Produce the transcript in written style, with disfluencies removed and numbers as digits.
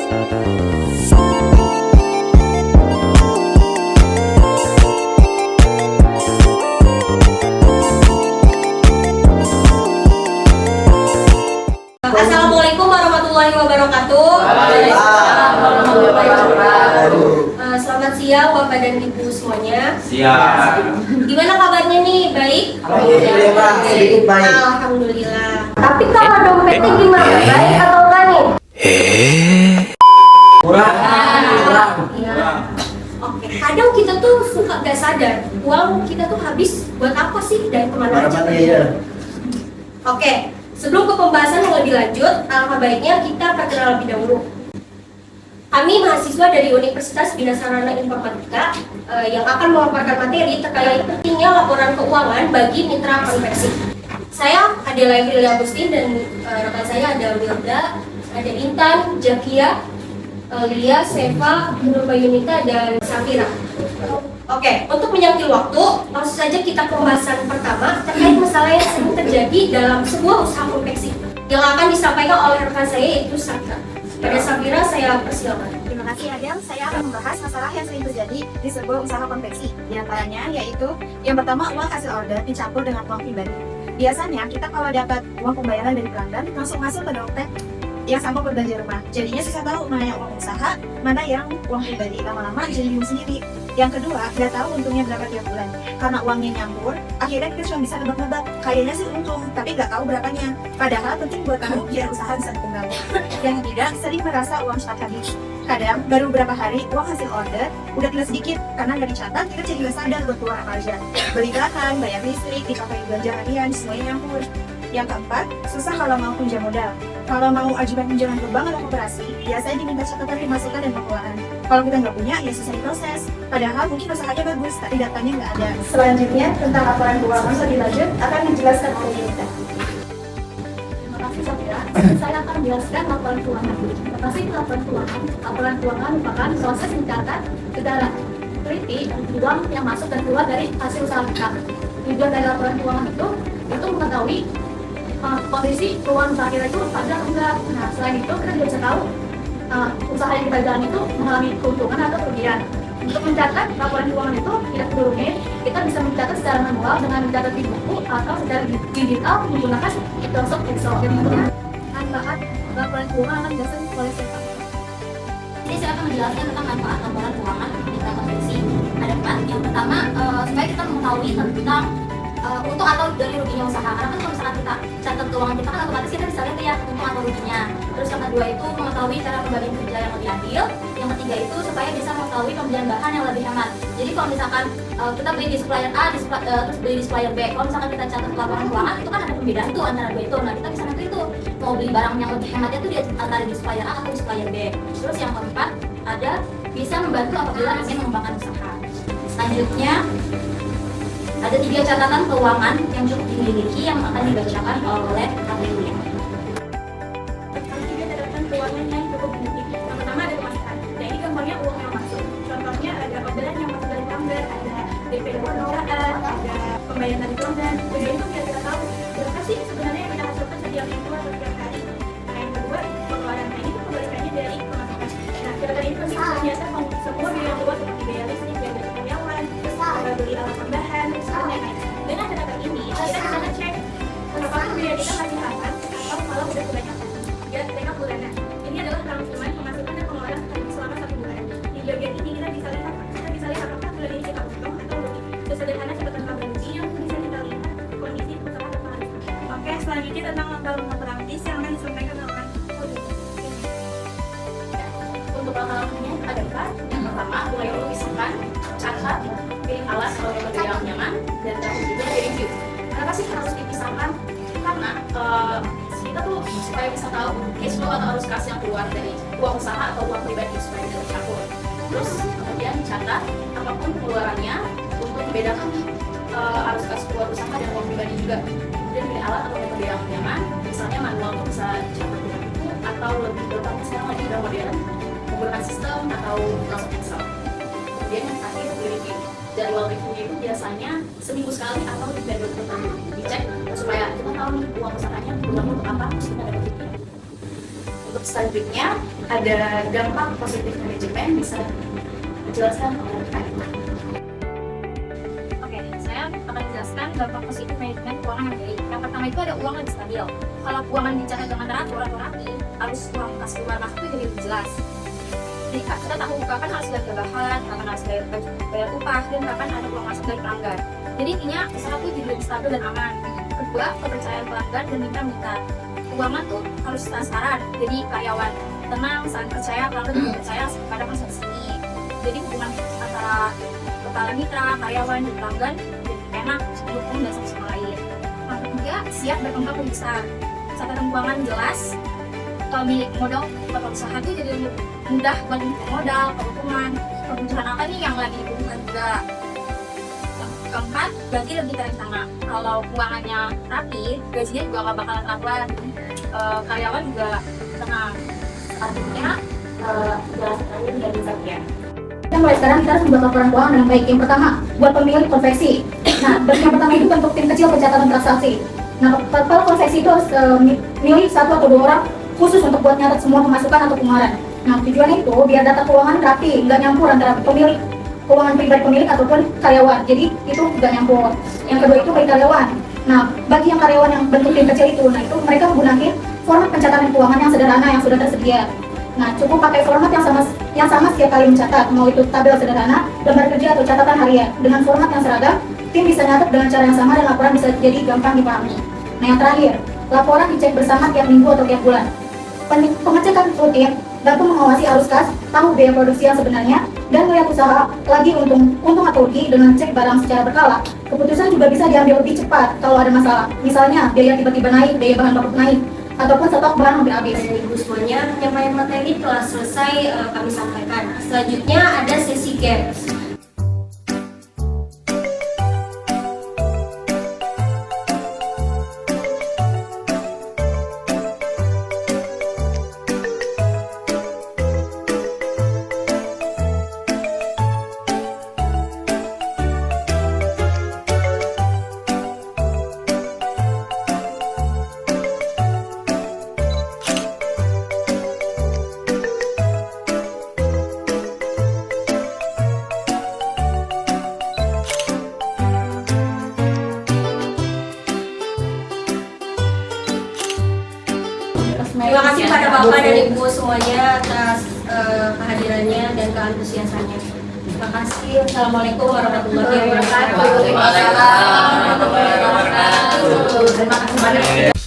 Assalamualaikum warahmatullahi wabarakatuh. Selamat siang Bapak dan Ibu semuanya. Siap. Gimana kabarnya nih? Baik? Alhamdulillah, sedikit baik. Alhamdulillah. Tapi kalau dompetnya gimana? Baik atau enggak nih? Kurang. Ya. Oke. Kadang kita tuh suka gak sadar uang kita tuh habis buat apa sih dan kemana aja? Oke. Sebelum ke pembahasan yang lebih lanjut, alangkah baiknya kita perkenalan lebih dahulu. Kami mahasiswa dari Universitas Bina Sarana Informatika yang akan memaparkan materi terkait pentingnya laporan keuangan bagi mitra konveksi. Saya adalah Evelyn Agustin dan rekan saya ada Wilda, ada Intan, Jakia, Lia, Seva, Nurba Yunita, dan Safira. Oke, untuk menyangkil waktu, langsung saja kita ke pembahasan pertama terkait masalah yang sering terjadi dalam sebuah usaha konveksi yang akan disampaikan oleh rekan saya yaitu Safira. Pada Safira, saya persilakan. Terima kasih Adel, saya akan membahas masalah yang sering terjadi di sebuah usaha konveksi. Di antaranya yaitu yang pertama uang hasil order dicampur dengan uang pribadi. Biasanya kita kalau dapat uang pembayaran dari pelanggan langsung masuk ke dompet yang sama berbelanja rumah. Jadinya susah tahu mana yang uang usaha, mana yang uang pribadi. Lama-lama jadi bingung sendiri. Yang kedua, nggak tahu untungnya berapa tiap bulan. Karena uangnya nyampur, akhirnya kita cuma bisa nebak-nebak. Kayaknya sih untung, tapi nggak tahu berapanya. Padahal penting buat tahu biar usaha bisa berkembang. Yang ketiga, sering merasa uang cepat habis. Kadang baru beberapa hari uang hasil order udah tinggal sedikit karena nggak dicatat, kita jadi nggak sadar buat keluar apa aja. Beli bahan, bayar listrik, dipakai belanja harian, semuanya nyampur. Yang keempat, susah kalau mau pinjam modal. Kalau mau ajukan pinjaman ke bank atau koperasi, biasanya diminta catatan pemasukan dan pengeluaran. Kalau kita nggak punya, ya susah diproses. Padahal mungkin usahanya bagus, tapi datanya nggak ada. Selanjutnya, tentang laporan keuangan lebih lanjut akan dijelaskan oleh Yunita. Terima kasih Safira. Saya akan menjelaskan laporan keuangan. Terima kasih laporan keuangan. Laporan keuangan merupakan proses mencatat secara teliti uang yang masuk dan keluar dari hasil usaha kita. Tujuan dari laporan keuangan itu mengetahui kondisi keuangan usaha kita itu stabil atau enggak. Nah, selain itu kita juga bisa tahu usaha yang kita jalan itu mengalami keuntungan atau kerugian. Untuk mencatat laporan keuangan itu tidak perlu rumit, kita bisa mencatat secara manual dengan mencatat di buku atau secara digital menggunakan Microsoft Excel. Manfaat laporan keuangan dijelaskan oleh Seva. Jadi saya akan menjelaskan tentang manfaat laporan keuangan di mitra konveksi. Ada 4. Yang pertama, supaya kita mengetahui tentang untung atau dari ruginya usaha. Karena kan kalau misalkan kita catat keuangan kita kan otomatis kita bisa lihat ya untung atau ruginya. Terus yang kedua itu mengetahui cara pembagian kerja yang lebih adil. Yang ketiga itu supaya bisa mengetahui pembelian bahan yang lebih hemat. Jadi kalau misalkan kita beli di supplier A, terus beli di supplier B, kalau misalkan kita catat laporan keuangan itu kan ada perbedaan tuh antara dua itu. Nah kita bisa nanti itu mau beli barang yang lebih hematnya tuh di antara di supplier A atau di supplier B. Terus yang keempat ada bisa membantu apabila ingin mengembangkan usaha. Selanjutnya ada 3 catatan keuangan yang cukup dimiliki yang akan dibacakan oleh ahlinya. Tiga catatan keuangan yang cukup dimiliki. Yang pertama ada pemasukan. Nah ini gampangnya uang yang masuk. Contohnya ada orderan yang masuk dari pelanggan, ada DP dari perusahaan, ada pembayaran dari pelanggan. Jadi itu biar kita tahu berapa sih sebenarnya yang kita hasilkan setiap minggu atau setiap hari. Nah yang kedua pengeluaran. Nah ini tuh kebalikannya dari pemasukan. Nah catatan itu sih ternyata semua biaya keluar seperti biaya listrik, biaya gaji karyawan, beli alat tambahan, dan lain-lain. Dengan catatan ini kita bisa ngecek apakah biaya kita masih aman atau malah udah kebanyakan. Ya, mereka bulanan. Ini adalah rangkuman pemasukan dan pengeluaran selama 1 bulan. Di bagian ini kita bisa lihat apakah bulan ini kita untung atau rugi. Sesederhana catatan laba rugi yang bisa kita lihat kondisi usaha atau penghasilan. Oke, selanjutnya tentang langkah-langkah praktis yang akan disampaikan oleh Untuk langkah-langkahnya ada 4. Yang pertama, mulai memisahkan, catat, pilih alat kalau metode yang nyaman, dan juga review. Kenapa sih harus dipisahkan? Karena kita tuh supaya bisa tahu cash flow atau arus kas yang keluar dari uang usaha atau uang pribadi supaya tidak tercampur. Terus kemudian dicatat apapun pengeluarannya untuk membedakan arus kas keluar usaha dan uang pribadi juga. Kemudian pilih alat atau metode yang nyaman, misalnya manual tuh bisa dicatat dengan buku atau lebih gampang sekarang lagi udah modern menggunakan sistem atau Microsoft Excel. Kemudian yang terakhir review. Jadwal reviewnya itu biasanya seminggu sekali atau di periode tertentu dicek supaya kita tahu nih uang usahanya berguna untuk apa, terus kita dapat review. Untuk untuk selanjutnya ada dampak positif manajemen, bisa dijelaskan oleh Kak Ima. Oke, saya akan menjelaskan dampak positif manajemen keuangan yang baik. Yang pertama itu ada uang lebih stabil. Kalau keuangan dicatat dengan teratur atau rapi, arus uang kas keluar masuk itu jadi lebih jelas. Jadi kita tahu kapan harus bayar bahan, kapan harus bayar upah, dan kapan ada uang masuk dari pelanggan. Jadi intinya usaha itu jadi lebih stabil dan aman. Kedua, kepercayaan pelanggan dan mitra-mitra. Keuangan tuh harus transparan, jadi karyawan tenang, saling percaya, pelanggan juga percaya pada proses ini. Jadi hubungan antara kepala mitra, karyawan, dan pelanggan jadi enak, mendukung dan satu sama lain. Yang ketiga, siap berkembang lebih besar. Catatan keuangan jelas, pemilik modal atau usaha itu jadi lebih mudah buat modal, keuntungan, kebutuhan apa nih yang lagi dibutuhkan juga. Yang keempat, gaji lebih terencana. Kalau keuangannya rapi, gajinya juga nggak bakalan telat. Karyawan juga tenang. Selanjutnya, jelaskannya tidak bisa ya. Kita mulai sekarang kita harus membuat laporan keuangan dengan baik. Yang pertama, buat pemilik konveksi. Nah, yang pertama itu bentuk tim kecil pencatatan transaksi. Nah, kalau konveksi itu harus milih 1 atau 2 orang khusus untuk buat nyatat semua pemasukan atau pengeluaran. Nah, tujuannya itu biar data keuangan rapi, nggak nyampur antara pemilik keuangan pribadi pemilik ataupun karyawan. Jadi itu nggak nyampur. Yang kedua itu bagi karyawan. Nah, bagi yang karyawan yang bentuk tim kecil itu, nah itu mereka menggunakan format pencatatan keuangan yang sederhana yang sudah tersedia. Nah, cukup pakai format yang sama setiap kali mencatat, mau itu tabel sederhana, lembar kerja atau catatan harian. Dengan format yang seragam, tim bisa nyatat dengan cara yang sama dan laporan bisa jadi gampang dipahami. Nah, yang terakhir, laporan dicek bersama tiap minggu atau tiap bulan. Pengecekan rutin bantu mengawasi arus kas, tahu biaya produksi yang sebenarnya, dan melihat usaha lagi untung atau rugi dengan cek barang secara berkala. Keputusan juga bisa diambil lebih cepat kalau ada masalah. Misalnya, biaya tiba-tiba naik, biaya bahan baku naik, ataupun stok bahan hampir habis. Ibu semuanya, penyampaian materi telah selesai kami sampaikan. Selanjutnya ada sesi games. Terima kasih pada Bapak dan Ibu semuanya atas kehadirannya dan keantusiasannya. Terima kasih. Assalamualaikum warahmatullahi wabarakatuh. Waalaikumsalam warahmatullahi wabarakatuh. Terima kasih banyak.